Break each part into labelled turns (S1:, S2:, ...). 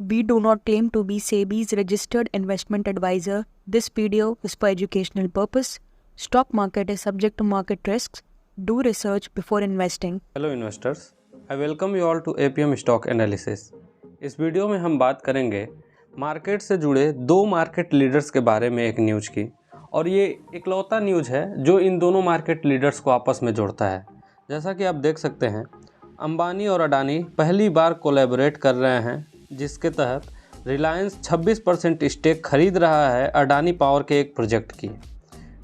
S1: We do not claim to be SEBI's registered investment advisor. This video is for educational purpose. Stock market is subject to market risks. Do research before investing.
S2: Hello investors, I welcome you all to APM stock analysis. इस video में हम बात करेंगे market से जुड़े दो market leaders के बारे में एक न्यूज़ की, और ये इकलौता न्यूज़ है जो इन दोनों मार्केट लीडर्स को आपस में जोड़ता है। जैसा कि आप देख सकते हैं, अंबानी और अडानी पहली बार कोलैबोरेट कर रहे हैं, जिसके तहत रिलायंस 26% स्टेक खरीद रहा है अडानी पावर के एक प्रोजेक्ट की।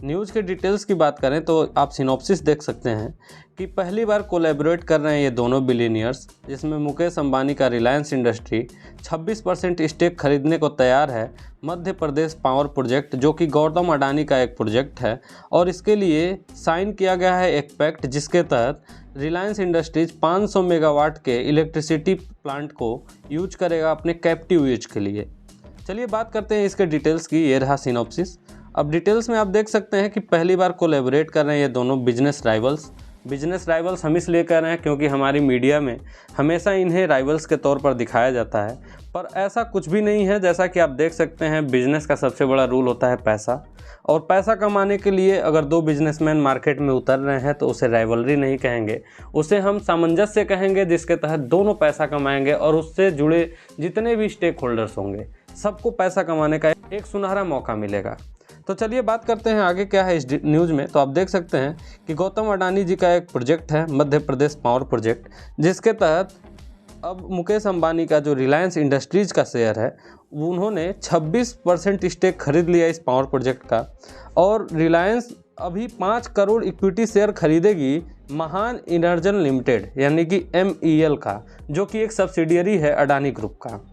S2: न्यूज़ के डिटेल्स की बात करें तो आप सिनॉप्सिस देख सकते हैं कि पहली बार कोलैबोरेट कर रहे हैं ये दोनों बिलियनियर्स, जिसमें मुकेश अंबानी का रिलायंस इंडस्ट्री 26% स्टेक खरीदने को तैयार है मध्य प्रदेश पावर प्रोजेक्ट, जो कि गौतम अडानी का एक प्रोजेक्ट है। और इसके लिए साइन किया गया है एक पैक्ट, जिसके तहत रिलायंस इंडस्ट्रीज 500 मेगावाट के इलेक्ट्रिसिटी प्लांट को यूज करेगा अपने कैप्टिव यूज के लिए। चलिए बात करते हैं इसके डिटेल्स की। ये रहा सिनॉप्सिस। अब डिटेल्स में आप देख सकते हैं कि पहली बार कोलैबोरेट कर रहे हैं ये दोनों बिजनेस राइवल्स हम इसलिए कर रहे हैं क्योंकि हमारी मीडिया में हमेशा इन्हें राइवल्स के तौर पर दिखाया जाता है, पर ऐसा कुछ भी नहीं है। जैसा कि आप देख सकते हैं, बिजनेस का सबसे बड़ा रूल होता है पैसा, और पैसा कमाने के लिए अगर दो बिजनेसमैन मार्केट में उतर रहे हैं तो उसे राइवलरी नहीं कहेंगे, उसे हम सामंजस्य कहेंगे, जिसके तहत दोनों पैसा कमाएंगे और उससे जुड़े जितने भी स्टेक होल्डर्स होंगे सबको पैसा कमाने का एक सुनहरा मौका मिलेगा। तो चलिए बात करते हैं आगे क्या है इस न्यूज़ में। तो आप देख सकते हैं कि गौतम अडानी जी का एक प्रोजेक्ट है मध्य प्रदेश पावर प्रोजेक्ट, जिसके तहत अब मुकेश अंबानी का जो रिलायंस इंडस्ट्रीज़ का शेयर है, उन्होंने 26% स्टेक खरीद लिया इस पावर प्रोजेक्ट का। और रिलायंस अभी 5 करोड़ इक्विटी शेयर खरीदेगी महान इनर्जन लिमिटेड यानी कि MEL का, जो कि एक सब्सिडियरी है अडानी ग्रुप का।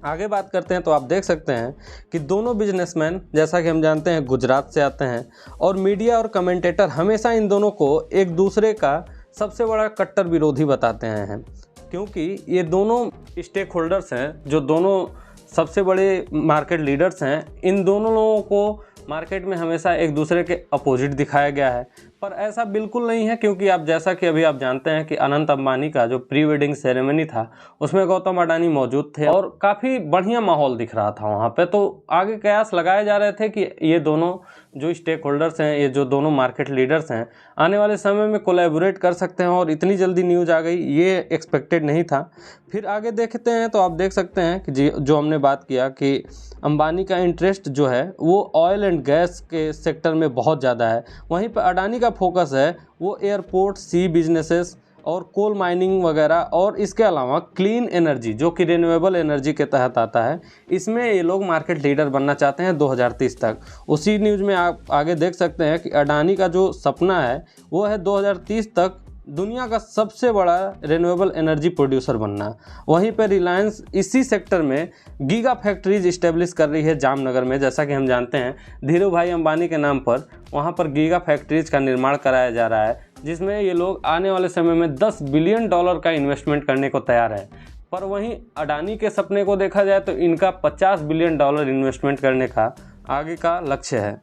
S2: आगे बात करते हैं तो आप देख सकते हैं कि दोनों बिजनेसमैन, जैसा कि हम जानते हैं, गुजरात से आते हैं, और मीडिया और कमेंटेटर हमेशा इन दोनों को एक दूसरे का सबसे बड़ा कट्टर विरोधी बताते हैं, क्योंकि ये दोनों स्टेक होल्डर्स हैं, जो दोनों सबसे बड़े मार्केट लीडर्स हैं। इन दोनों लोगों को मार्केट में हमेशा एक दूसरे के अपोजिट दिखाया गया है, पर ऐसा बिल्कुल नहीं है, क्योंकि आप जैसा कि अभी आप जानते हैं कि अनंत अंबानी का जो प्री वेडिंग सेरेमनी था उसमें गौतम अडानी मौजूद थे और काफ़ी बढ़िया माहौल दिख रहा था वहाँ पे। तो आगे कयास लगाए जा रहे थे कि ये दोनों जो स्टेक होल्डर्स हैं, ये जो दोनों मार्केट लीडर्स हैं, आने वाले समय में कोलैबोरेट कर सकते हैं, और इतनी जल्दी न्यूज़ आ गई ये एक्सपेक्टेड नहीं था। फिर आगे देखते हैं तो आप देख सकते हैं कि जो हमने बात किया कि अंबानी का इंटरेस्ट जो है वो ऑयल एंड गैस के सेक्टर में बहुत ज़्यादा है, वहीं पर अडानी का फोकस है वो एयरपोर्ट, सी बिजनेसेस और कोल माइनिंग वगैरह, और इसके अलावा क्लीन एनर्जी जो कि रिन्यूएबल एनर्जी के तहत आता है, इसमें ये लोग मार्केट लीडर बनना चाहते हैं 2030 तक। उसी न्यूज़ में आप आगे देख सकते हैं कि अडानी का जो सपना है वो है 2030 तक दुनिया का सबसे बड़ा रिन्यूएबल एनर्जी प्रोड्यूसर बनना। वहीं पर रिलायंस इसी सेक्टर में गीगा फैक्ट्रीज इस्टेब्लिश कर रही है जामनगर में। जैसा कि हम जानते हैं, धीरू भाई अंबानी के नाम पर वहां पर गीगा फैक्ट्रीज का निर्माण कराया जा रहा है, जिसमें ये लोग आने वाले समय में $10 बिलियन का इन्वेस्टमेंट करने को तैयार है। पर वहीं अडानी के सपने को देखा जाए तो इनका $50 बिलियन इन्वेस्टमेंट करने का आगे का लक्ष्य है।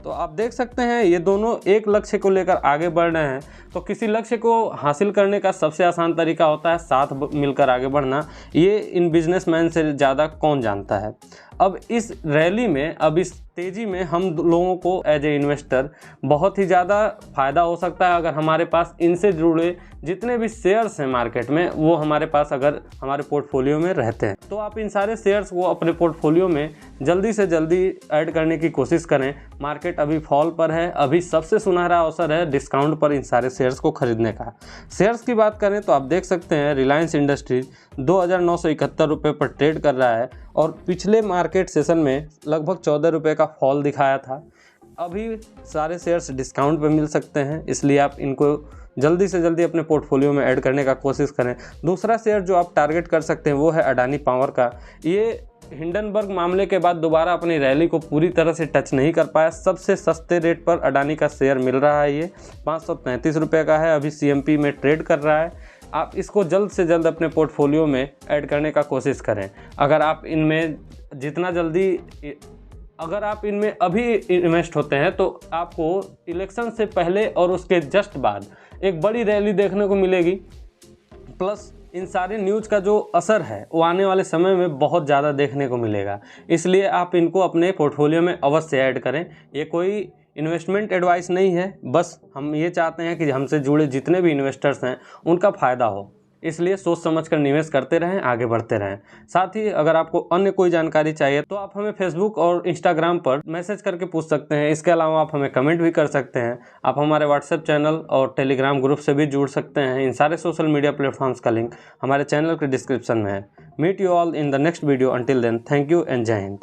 S2: तो आप देख सकते हैं ये दोनों एक लक्ष्य को लेकर आगे बढ़ रहे हैं। तो किसी लक्ष्य को हासिल करने का सबसे आसान तरीका होता है साथ मिलकर आगे बढ़ना। ये इन बिजनेसमैन से ज़्यादा कौन जानता है। अब इस रैली में, अब इस तेज़ी में हम लोगों को एज ए इन्वेस्टर बहुत ही ज़्यादा फ़ायदा हो सकता है अगर हमारे पास इनसे जुड़े जितने भी शेयर्स हैं मार्केट में, वो हमारे पास अगर हमारे पोर्टफोलियो में रहते हैं। तो आप इन सारे शेयर्स को अपने पोर्टफोलियो में जल्दी से जल्दी ऐड करने की कोशिश करें। मार्केट अभी फॉल पर है, अभी सबसे सुनहरा अवसर है डिस्काउंट पर इन सारे शेयर्स को खरीदने का। शेयर्स की बात करें तो आप देख सकते हैं रिलायंस इंडस्ट्रीज 2,971 रुपये पर ट्रेड कर रहा है, और पिछले मार्केट सेशन में लगभग 14 रुपये का फॉल दिखाया था। अभी सारे शेयर्स डिस्काउंट पे मिल सकते हैं, इसलिए आप इनको जल्दी से जल्दी अपने पोर्टफोलियो में ऐड करने का कोशिश करें। दूसरा शेयर जो आप टारगेट कर सकते हैं वो है अडानी पावर का। ये हिंडनबर्ग मामले के बाद दोबारा अपनी रैली को पूरी तरह से टच नहीं कर पाया। सबसे सस्ते रेट पर अडानी का शेयर मिल रहा है, ये 533 रुपये का है, अभी CMP में ट्रेड कर रहा है। आप इसको जल्द से जल्द अपने पोर्टफोलियो में ऐड करने का कोशिश करें। अगर आप इनमें अभी इन्वेस्ट होते हैं तो आपको इलेक्शन से पहले और उसके जस्ट बाद एक बड़ी रैली देखने को मिलेगी, प्लस इन सारे न्यूज़ का जो असर है वो आने वाले समय में बहुत ज़्यादा देखने को मिलेगा, इसलिए आप इनको अपने पोर्टफोलियो में अवश्य ऐड करें। ये कोई इन्वेस्टमेंट एडवाइस नहीं है, बस हम ये चाहते हैं कि हमसे जुड़े जितने भी इन्वेस्टर्स हैं उनका फ़ायदा हो, इसलिए सोच समझकर निवेश करते रहें, आगे बढ़ते रहें। साथ ही अगर आपको अन्य कोई जानकारी चाहिए तो आप हमें फेसबुक और इंस्टाग्राम पर मैसेज करके पूछ सकते हैं। इसके अलावा आप हमें कमेंट भी कर सकते हैं। आप हमारे व्हाट्सएप चैनल और टेलीग्राम ग्रुप से भी जुड़ सकते हैं। इन सारे सोशल मीडिया प्लेटफॉर्म्स का लिंक हमारे चैनल के डिस्क्रिप्शन में है। Meet you all in the next video. Until then, thank you and जय हिंद।